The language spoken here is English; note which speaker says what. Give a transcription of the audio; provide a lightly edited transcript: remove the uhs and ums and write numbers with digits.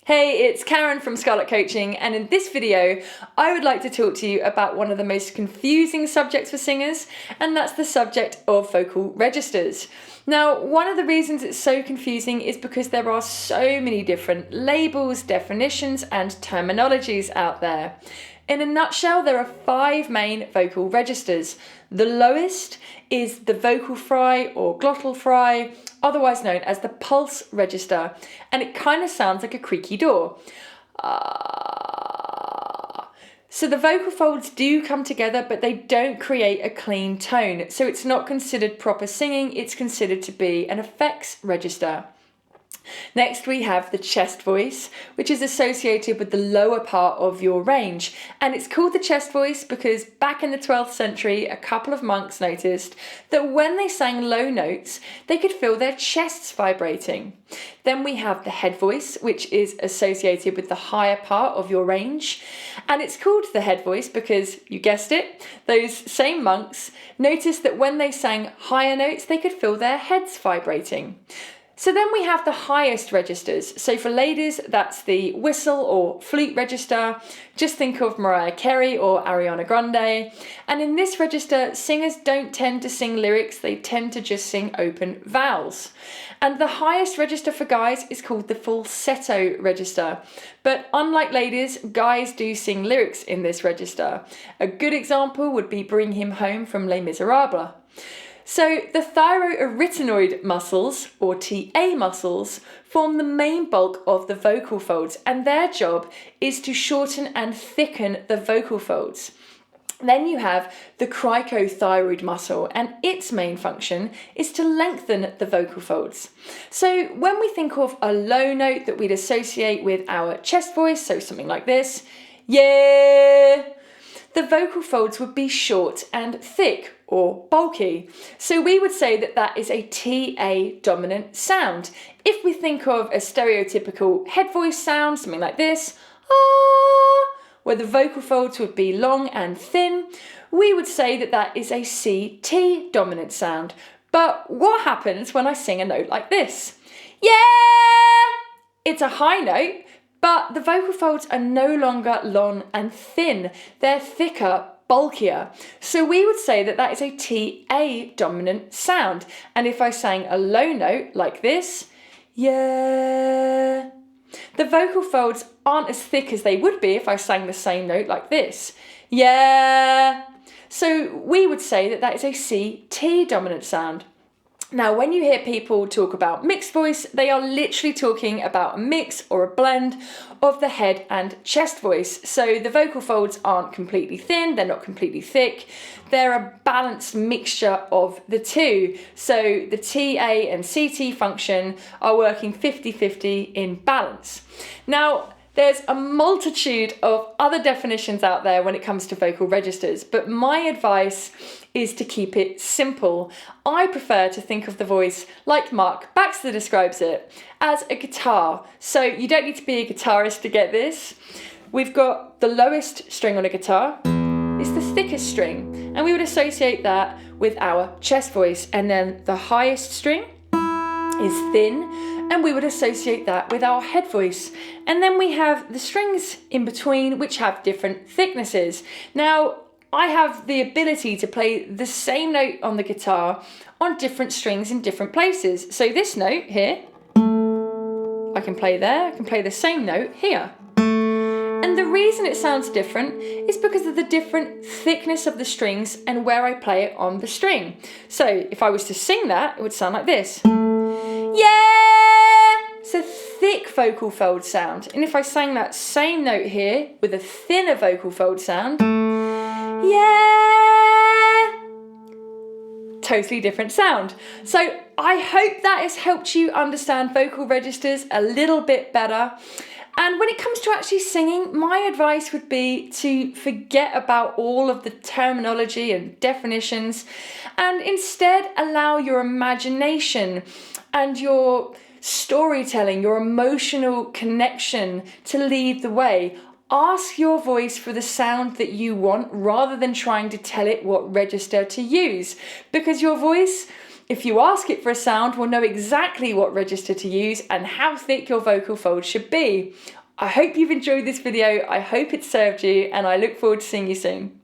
Speaker 1: Hey, it's Karen from Scarlette Coaching, and in this video, I would like to talk to you about one of the most confusing subjects for singers, and that's the subject of vocal registers. Now, one of the reasons it's so confusing is because there are so many different labels, definitions, and terminologies out there. In a nutshell, there are 5 main vocal registers. The lowest is the vocal fry or glottal fry, otherwise known as the pulse register, and it kind of sounds like a creaky door. So the vocal folds do come together, but they don't create a clean tone, so it's not considered proper singing, it's considered to be an effects register. Next we have the chest voice, which is associated with the lower part of your range, and it's called the chest voice because back in the 12th century a couple of monks noticed that when they sang low notes they could feel their chests vibrating. Then we have the head voice, which is associated with the higher part of your range, and it's called the head voice because, you guessed it, those same monks noticed that when they sang higher notes they could feel their heads vibrating. So then we have the highest registers. So for ladies, that's the whistle or flute register. Just think of Mariah Carey or Ariana Grande. And in this register, singers don't tend to sing lyrics, they tend to just sing open vowels. And the highest register for guys is called the falsetto register. But unlike ladies, guys do sing lyrics in this register. A good example would be Bring Him Home from Les Miserables. So the thyroarytenoid muscles, or TA muscles, form the main bulk of the vocal folds, and their job is to shorten and thicken the vocal folds. Then you have the cricothyroid muscle, and its main function is to lengthen the vocal folds. So when we think of a low note that we'd associate with our chest voice, so something like this, yeah, the vocal folds would be short and thick or bulky. So we would say that that is a TA dominant sound. If we think of a stereotypical head voice sound, something like this, where the vocal folds would be long and thin, we would say that that is a CT dominant sound. But what happens when I sing a note like this? Yeah! It's a high note, but the vocal folds are no longer long and thin. They're thicker, bulkier. So we would say that that is a TA dominant sound. And if I sang a low note like this, yeah, the vocal folds aren't as thick as they would be if I sang the same note like this, yeah. So we would say that that is a CT dominant sound. Now, when you hear people talk about mixed voice, they are literally talking about a mix or a blend of the head and chest voice. So the vocal folds aren't completely thin, they're not completely thick, they're a balanced mixture of the two. So the TA and CT function are working 50-50 in balance. Now, there's a multitude of other definitions out there when it comes to vocal registers, but my advice is to keep it simple. I prefer to think of the voice like Mark Baxter describes it, as a guitar. So you don't need to be a guitarist to get this. We've got the lowest string on a guitar is the thickest string, and we would associate that with our chest voice, and then the highest string is thin, and we would associate that with our head voice. And then we have the strings in between, which have different thicknesses. Now, I have the ability to play the same note on the guitar on different strings in different places. So this note here, I can play there, I can play the same note here. And the reason it sounds different is because of the different thickness of the strings and where I play it on the string. So if I was to sing that, it would sound like this. Yeah! It's a thick vocal fold sound. And if I sang that same note here with a thinner vocal fold sound, yeah! Totally different sound. So I hope that has helped you understand vocal registers a little bit better. And when it comes to actually singing, my advice would be to forget about all of the terminology and definitions and instead allow your imagination and your storytelling, your emotional connection to lead the way. Ask your voice for the sound that you want rather than trying to tell it what register to use, because your voice If you ask it for a sound, we'll know exactly what register to use and how thick your vocal folds should be. I hope you've enjoyed this video, I hope it served you, and I look forward to seeing you soon.